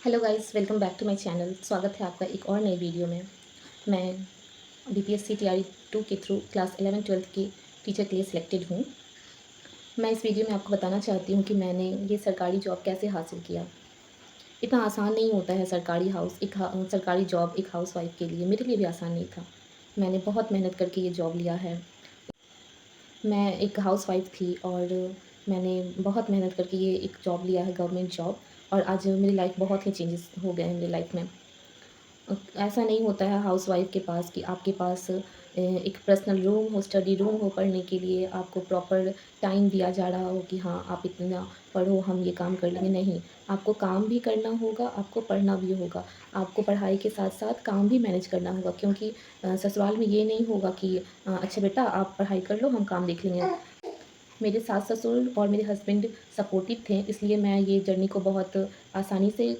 Hello guys, welcome back to my channel. स्वागत है आपका एक और नई वीडियो में। मैं बीपीएससी टीआरई 2 के थ्रू क्लास 11-12 की टीचर के लिए सिलेक्टेड हूँ। मैं इस वीडियो में आपको बताना चाहती हूँ कि मैंने ये सरकारी जॉब कैसे हासिल किया। इतना आसान नहीं होता है सरकारी जॉब एक हाउसवाइफ के लिए। मेरे लिए भी आसान नहीं था। मैंने बहुत मेहनत करके ये जॉब लिया है। मैं एक हाउसवाइफ थी और मैंने बहुत मेहनत करके ये एक जॉब लिया है, गवर्नमेंट जॉब। और आज मेरी लाइफ बहुत ही चेंजेस हो गए हैं मेरी लाइफ में। ऐसा नहीं होता है हाउसवाइफ के पास कि आपके पास एक पर्सनल रूम हो, स्टडी रूम हो, पढ़ने के लिए आपको प्रॉपर टाइम दिया जा रहा हो कि हाँ आप इतना पढ़ो, हम ये काम कर लेंगे। नहीं, आपको काम भी करना होगा, आपको पढ़ना भी होगा। आपको पढ़ाई के साथ साथ काम भी मैनेज करना होगा, क्योंकि ससुराल में ये नहीं होगा कि अच्छा बेटा आप पढ़ाई कर लो, हम काम देख लेंगे। मेरे सास-ससुर और मेरे हस्बैंड सपोर्टिव थे, इसलिए मैं ये जर्नी को बहुत आसानी से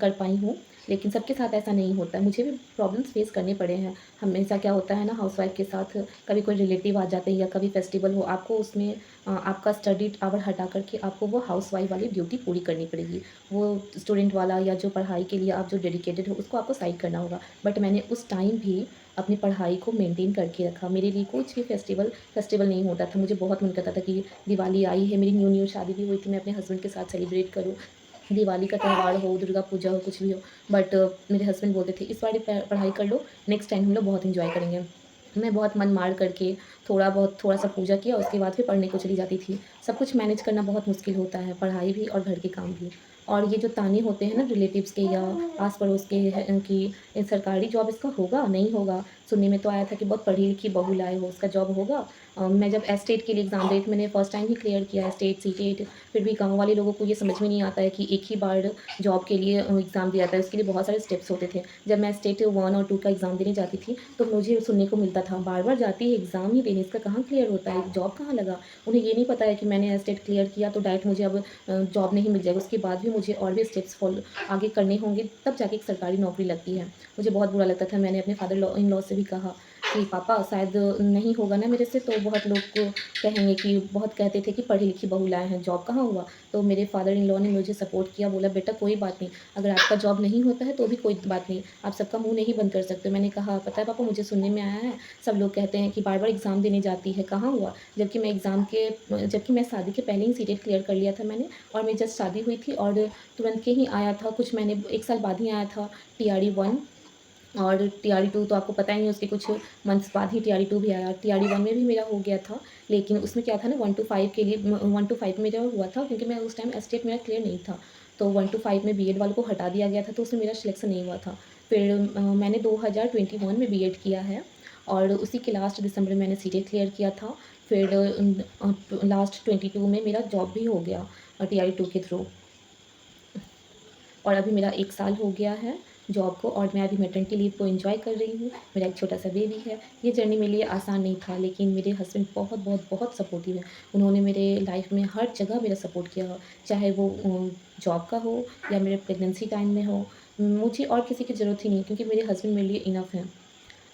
कर पाई हूँ। लेकिन सबके साथ ऐसा नहीं होता है, मुझे भी प्रॉब्लम्स फेस करने पड़े हैं। हमेशा क्या होता है ना, हाउसवाइफ़ के साथ कभी कोई रिलेटिव आ जाते हैं या कभी फेस्टिवल हो, आपको उसमें आपका स्टडी आवर हटा कर के आपको वो हाउसवाइफ़ वाली ड्यूटी पूरी करनी पड़ेगी। वो स्टूडेंट वाला या जो पढ़ाई के लिए आप जो डेडिकेटेड हो, उसको आपको साइड करना होगा। बट मैंने उस टाइम भी अपनी पढ़ाई को मेंटेन करके रखा। मेरे लिए कुछ भी फेस्टिवल नहीं होता था। मुझे बहुत मन करता था कि दिवाली आई है, मेरी न्यू शादी भी हुई थी, मैं अपने हस्बैंड के साथ सेलिब्रेट करूँ। दिवाली का त्यौहार हो, दुर्गा पूजा हो, कुछ भी हो। बट मेरे हस्बैंड बोलते थे, "इस बारी पढ़ाई कर लो, नेक्स्ट टाइम हम लोग बहुत एन्जॉय करेंगे।" मैं बहुत मन मार करके थोड़ा-सा पूजा किया, उसके बाद फिर पढ़ने को चली जाती थी। सब कुछ मैनेज करना बहुत मुश्किल होता है, पढ़ाई भी और घर के काम भी। और ये जो ताने होते हैं ना रिलेटिव्स के या आस-पड़ोस के कि सरकारी जॉब इसका होगा, नहीं होगा। सुनने में तो आया था कि बहुत पढ़ी-लिखी बहू लाए हो, उसका जॉब होगा। मैं जब एस्टेट के लिए एग्ज़ाम दी थी, मैंने फर्स्ट टाइम ही क्लियर किया एस्टेट, सीटेट। फिर भी गाँव वाले लोगों को ये समझ में नहीं आता है कि एक ही बार जॉब के लिए एग्ज़ाम दिया जाता है, उसके लिए बहुत सारे स्टेप्स होते थे। जब मैं स्टेट 1 और 2 का एग्ज़ाम देने जाती थी, तो मुझे सुनने को मिलता था, बार-बार जाती है एग्ज़ाम ही देने, इसका कहाँ क्लियर होता है, जॉब कहाँ लगा? उन्हें ये नहीं पता है कि मैंने एस्टेट क्लियर किया तो डायरेक्ट मुझे अब जॉब नहीं मिल जाएगा, उसके बाद भी मुझे और भी स्टेप्स फॉलो आगे करने होंगे, तब जाके एक सरकारी नौकरी लगती है। मुझे बहुत बुरा लगता था, मैंने अपने फादर इन लॉ से भी कहा कि पापा शायद नहीं होगा ना मेरे से, तो बहुत लोग को कहेंगे कि बहुत कहते थे कि पढ़ी-लिखी बहू लाए हैं, जॉब कहाँ हुआ? तो मेरे फादर इन लॉ ने मुझे सपोर्ट किया, बोला बेटा कोई बात नहीं, अगर आपका जॉब नहीं होता है तो भी कोई बात नहीं, आप सबका मुँह नहीं बंद कर सकते। मैंने कहा पता है पापा, मुझे सुनने में आया है, सब लोग कहते हैं कि बार-बार एग्ज़ाम देने जाती है, कहाँ हुआ? जबकि मैं शादी के पहले ही सीटेट क्लियर कर लिया था मैंने, और मेरी जस्ट शादी हुई थी और तुरंत के ही आया था, कुछ महीने 1 साल बाद ही आया था टीआरई 1। और टीआरई 2 तो आपको पता ही है, उसके कुछ मंथ्स बाद ही टीआरई 2 भी आया। टीआरई 1 में भी मेरा हो गया था, लेकिन उसमें क्या था ना 1 टू 5 के लिए 1 टू 5 मेरा हुआ था, क्योंकि मैं उस टाइम एसटेट मेरा क्लियर नहीं था। तो 1 टू 5 में बीएड वालों को हटा दिया गया था, तो उसमें मेरा सिलेक्शन नहीं हुआ था। फिर मैंने 2021 में बीएड किया है और उसी के लास्ट दिसंबर में मैंने सीटेट क्लियर किया था। फिर लास्ट 22 में मेरा जॉब भी हो गया टीआरई 2 के थ्रू। और अभी मेरा 1 साल हो गया है जॉब को, और मैं अभी मैटरनिटी लीव को एन्जॉय कर रही हूँ। मेरा एक छोटा-सा बेबी है। ये जर्नी मेरे लिए आसान नहीं था, लेकिन मेरे हस्बैंड बहुत बहुत बहुत सपोर्टिव हैं। उन्होंने मेरे लाइफ़ में हर जगह मेरा सपोर्ट किया हो, चाहे वो जॉब का हो या मेरे प्रेगनेंसी टाइम में हो। मुझे और किसी की ज़रूरत ही नहीं, क्योंकि मेरे हस्बैंड मेरे लिए इनफ़ हैं।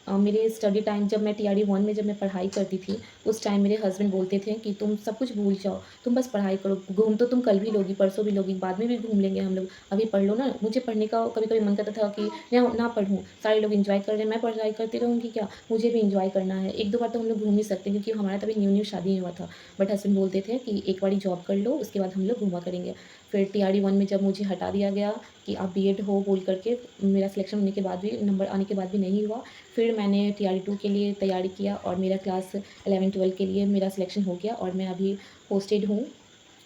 मेरे स्टडी टाइम जब मैं टीआरई 1 में जब मैं पढ़ाई करती थी, उस टाइम मेरे हस्बैंड बोलते थे कि तुम सब कुछ भूल जाओ, तुम बस पढ़ाई करो, घूम तो तुम कल भी लोगी, परसों भी लोगी, बाद में भी घूम लेंगे हम लोग, अभी पढ़ लो ना। मुझे पढ़ने का कभी-कभी मन करता था कि ना ना पढ़ूँ, सारे लोग एन्जॉय कर रहे हैं, मैं पढ़ाई करती रहूँगी क्या? मुझे भी एन्जॉय करना है। 1-2 बार तो हम लोग घूम ही सकते हैं, क्योंकि हमारा तभी न्यू शादी हुआ था। बट हस्बैंड बोलते थे कि एक बारी जॉब कर लो, उसके बाद हम लोग घूमा करेंगे। फिर टीआरई 1 में जब मुझे हटा दिया गया कि आप बीएड हो बोल कर के, मेरा सिलेक्शन होने के बाद भी, नंबर आने के बाद भी नहीं हुआ। फिर मैंने टीआरई 2 के लिए तैयारी किया और मेरा क्लास 11-12 के लिए मेरा सिलेक्शन हो गया, और मैं अभी पोस्टेड हूँ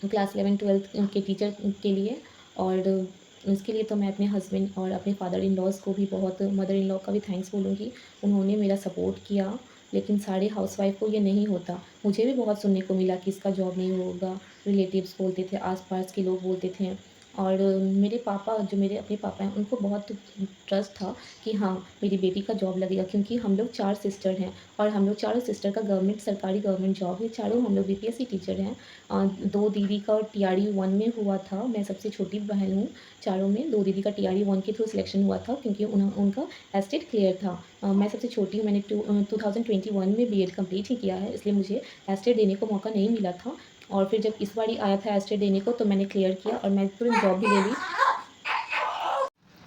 क्लास 11-12 के टीचर के लिए। और इसके लिए तो मैं अपने हस्बैंड और अपने फादर इन लॉज़ को भी बहुत, मदर इन लॉ का भी थैंक्स बोलूँगी। उन्होंने मेरा सपोर्ट किया, लेकिन सारे हाउसवाइफ़ को ये नहीं होता। मुझे भी बहुत सुनने को मिला कि इसका जॉब नहीं होगा, रिलेटिव्स बोलते थे, आस-पास के लोग बोलते थे। और मेरे पापा, जो मेरे अपने पापा हैं, उनको बहुत ट्रस्ट था कि हाँ, मेरी बेटी का जॉब लगेगा, क्योंकि हम लोग 4 सिस्टर हैं और हम लोग चारों सिस्टर का सरकारी गवर्नमेंट जॉब है। चारों हम लोग बीपीएससी टीचर हैं। 2 दीदी का टीआरई 1 में हुआ था, मैं सबसे छोटी बहन हूँ चारों में। 2 दीदी का टीआरई 1 के थ्रू सिलेक्शन हुआ था, क्योंकि उनका एस्टेट क्लियर था। मैं सबसे छोटी हूँ, मैंने 2021 में बीएड कंप्लीट ही किया है, इसलिए मुझे एस्टेट देने को मौका नहीं मिला था। और फिर जब इस बारी आया था एस्टेट देने को, तो मैंने क्लियर किया और मैं तुरंत जॉब भी ले ली।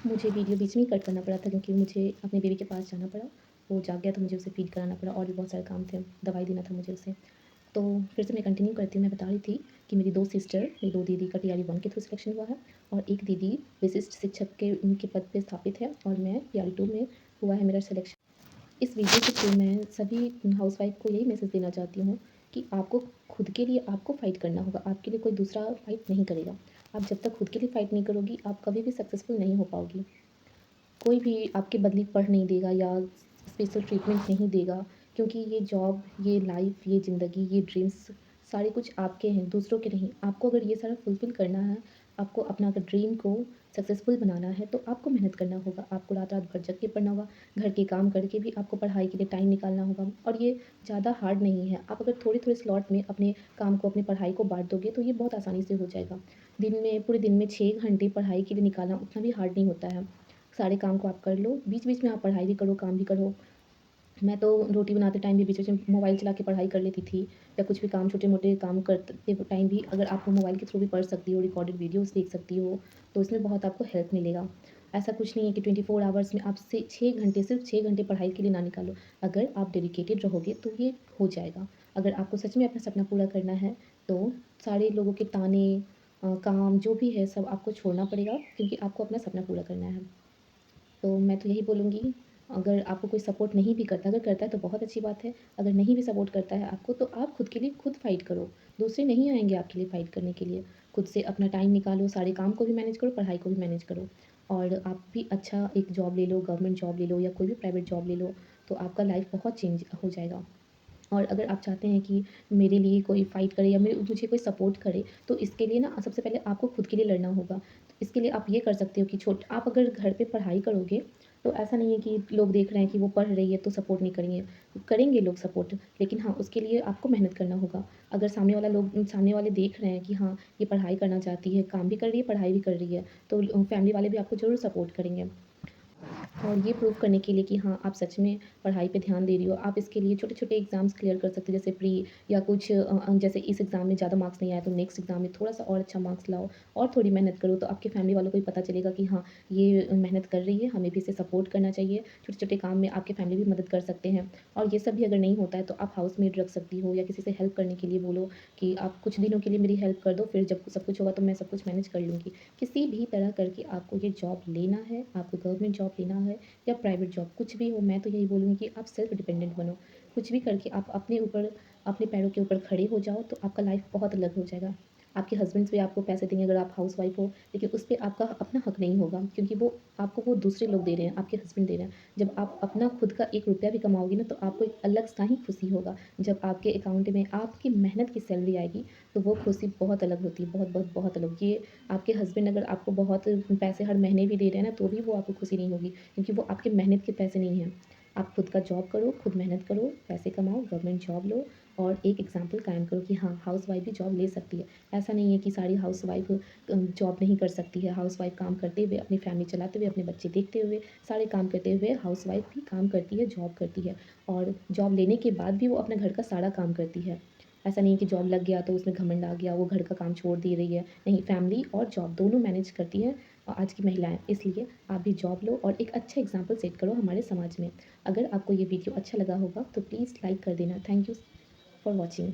मुझे वीडियो बीच में ही कट करना पड़ा था क्योंकि मुझे अपने बेबी के पास जाना पड़ा। वो जाग गया तो मुझे उसे फ़ीड कराना पड़ा और भी बहुत सारे काम थे, दवाई देना था मुझे उसे। तो फिर से मैं कंटिन्यू करती हूँ, मैं बता रही थी कि मेरी 2 दीदी का टीआरई 1 के थ्रू सिलेक्शन हुआ है और एक दीदी विशिष्ट शिक्षक के उनके पद पे स्थापित है और मैं टीआरई 2 में हुआ है मेरा सिलेक्शन। इस वीडियो के थ्रू मैं सभी हाउसवाइफ़ को यही मैसेज देना चाहती हूँ कि आपको खुद के लिए आपको फ़ाइट करना होगा, आपके लिए कोई दूसरा फ़ाइट नहीं करेगा। आप जब तक खुद के लिए फ़ाइट नहीं करोगी, आप कभी भी सक्सेसफुल नहीं हो पाओगी। कोई भी आपके बदले पढ़ नहीं देगा या स्पेशल ट्रीटमेंट नहीं देगा क्योंकि ये जॉब, ये लाइफ़, ये ज़िंदगी, ये ड्रीम्स सारे कुछ आपके हैं, दूसरों के नहीं। आपको अगर ये सारा फुलफ़िल करना है, आपको अपना अगर ड्रीम को सक्सेसफुल बनाना है, तो आपको मेहनत करना होगा। आपको रात-रात भर जग के पढ़ना होगा, घर के काम करके भी आपको पढ़ाई के लिए टाइम निकालना होगा और ये ज़्यादा हार्ड नहीं है। आप अगर थोड़े-थोड़े स्लॉट में अपने काम को, अपनी पढ़ाई को बाँट दोगे, तो ये बहुत आसानी से हो जाएगा। पूरे दिन में 6 घंटे पढ़ाई के लिए निकालना उतना भी हार्ड नहीं होता है। सारे काम को आप कर लो, बीच-बीच में आप पढ़ाई भी करो, काम भी करो। मैं तो रोटी बनाते टाइम भी बीच-बीच में मोबाइल चला के पढ़ाई कर लेती थी या कुछ भी काम छोटे-मोटे काम करते टाइम भी अगर आप मोबाइल के थ्रू भी पढ़ सकती हो, रिकॉर्डेड वीडियोज़ देख सकती हो, तो इसमें बहुत आपको हेल्प मिलेगा। ऐसा कुछ नहीं है कि 24 आवर्स में आप से 6 घंटे सिर्फ़ 6 घंटे पढ़ाई के लिए ना निकालो। अगर आप डेडिकेटेड रहोगे तो ये हो जाएगा। अगर आपको सच में अपना सपना पूरा करना है, तो सारे लोगों के ताने काम जो भी है सब आपको छोड़ना पड़ेगा क्योंकि आपको अपना सपना पूरा करना है। तो मैं तो यही बोलूँगी, अगर आपको कोई सपोर्ट नहीं भी करता, अगर करता है तो बहुत अच्छी बात है, अगर नहीं भी सपोर्ट करता है आपको तो आप खुद के लिए खुद फ़ाइट करो। दूसरे नहीं आएँगे आपके लिए फ़ाइट करने के लिए। खुद से अपना टाइम निकालो, सारे काम को भी मैनेज करो, पढ़ाई को भी मैनेज करो और आप भी अच्छा एक जॉब ले लो, गवर्नमेंट जॉब ले लो या कोई भी प्राइवेट जॉब ले लो, तो आपका लाइफ़ बहुत चेंज हो जाएगा। और अगर आप चाहते हैं कि मेरे लिए कोई फ़ाइट करे या मुझे कोई सपोर्ट करे, तो इसके लिए ना सबसे पहले आपको खुद के लिए लड़ना होगा। तो इसके लिए आप ये कर सकते हो कि आप अगर घर पे पढ़ाई करोगे, तो ऐसा नहीं है कि लोग देख रहे हैं कि वो पढ़ रही है तो सपोर्ट नहीं करेंगे। करेंगे लोग सपोर्ट, लेकिन हाँ, उसके लिए आपको मेहनत करना होगा। अगर सामने वाले देख रहे हैं कि हाँ, ये पढ़ाई करना चाहती है, काम भी कर रही है, पढ़ाई भी कर रही है, तो फैमिली वाले भी आपको ज़रूर सपोर्ट करेंगे। और ये प्रूव करने के लिए कि हाँ, आप सच में पढ़ाई पे ध्यान दे रही हो, आप इसके लिए छोटे-छोटे एग्ज़ाम्स क्लियर कर सकते हो जैसे प्री या कुछ जैसे इस एग्ज़ाम में ज़्यादा मार्क्स नहीं आया तो नेक्स्ट एग्ज़ाम में थोड़ा-सा और अच्छा मार्क्स लाओ और थोड़ी मेहनत करो तो आपके फैमिली वालों को भी पता चलेगा कि हाँ, ये मेहनत कर रही है, हमें भी इसे सपोर्ट करना चाहिए। छोटे-छोटे काम में आपके फैमिली भी मदद कर सकते हैं और ये सब भी अगर नहीं होता है तो आप हाउसमेड रख सकती हो या किसी से हेल्प करने के लिए बोलो कि आप कुछ दिनों के लिए मेरी हेल्प कर दो, फिर जब सब कुछ होगा तो मैं सब कुछ मैनेज कर लूँगी। किसी भी तरह करके आपको ये जॉब लेना है, आपको गवर्नमेंट जॉब लेना है या प्राइवेट जॉब कुछ भी हो, मैं तो यही बोलूँगी कि आप सेल्फ डिपेंडेंट बनो। कुछ भी करके आप अपने पैरों के ऊपर खड़े हो जाओ तो आपका लाइफ़ बहुत अलग हो जाएगा। आपके हस्बैंड्स भी आपको पैसे देंगे अगर आप हाउसवाइफ़ हो, लेकिन उस पे आपका अपना हक नहीं होगा क्योंकि वो दूसरे लोग दे रहे हैं, आपके हस्बैंड दे रहे हैं। जब आप अपना खुद का 1 रुपया भी कमाओगी ना तो आपको एक अलग सा ही खुशी होगा। जब आपके अकाउंट में आपकी मेहनत की सैलरी आएगी, तो वो खुशी बहुत अलग होती है, बहुत अलग। ये आपके हस्बैंड अगर आपको बहुत पैसे हर महीने भी दे रहे हैं ना, तो भी वो आपको खुशी नहीं होगी क्योंकि वो आपके मेहनत के पैसे नहीं हैं। आप खुद का जॉब करो, खुद मेहनत करो, पैसे कमाओ, गवर्नमेंट जॉब लो और एक एग्ज़ाम्पल कायम करो कि हाँ, हाउसवाइफ़ भी जॉब ले सकती है। ऐसा नहीं है कि सारी हाउसवाइफ़ जॉब नहीं कर सकती है। हाउसवाइफ़ काम करते हुए, अपनी फैमिली चलाते हुए, अपने बच्चे देखते हुए, सारे काम करते हुए हाउसवाइफ़ भी काम करती है, जॉब करती है और जॉब लेने के बाद भी वो अपने घर का सारा काम करती है। ऐसा नहीं है कि जॉब लग गया तो उसमें घमंड आ गया, वो घर का काम छोड़ दे रही है। नहीं, फैमिली और जॉब दोनों मैनेज करती हैं आज की महिलाएँ। इसलिए आप भी जॉब लो और एक अच्छा एग्ज़ाम्पल सेट करो हमारे समाज में। अगर आपको ये वीडियो अच्छा लगा होगा तो प्लीज़ लाइक कर देना। Thank you for watching.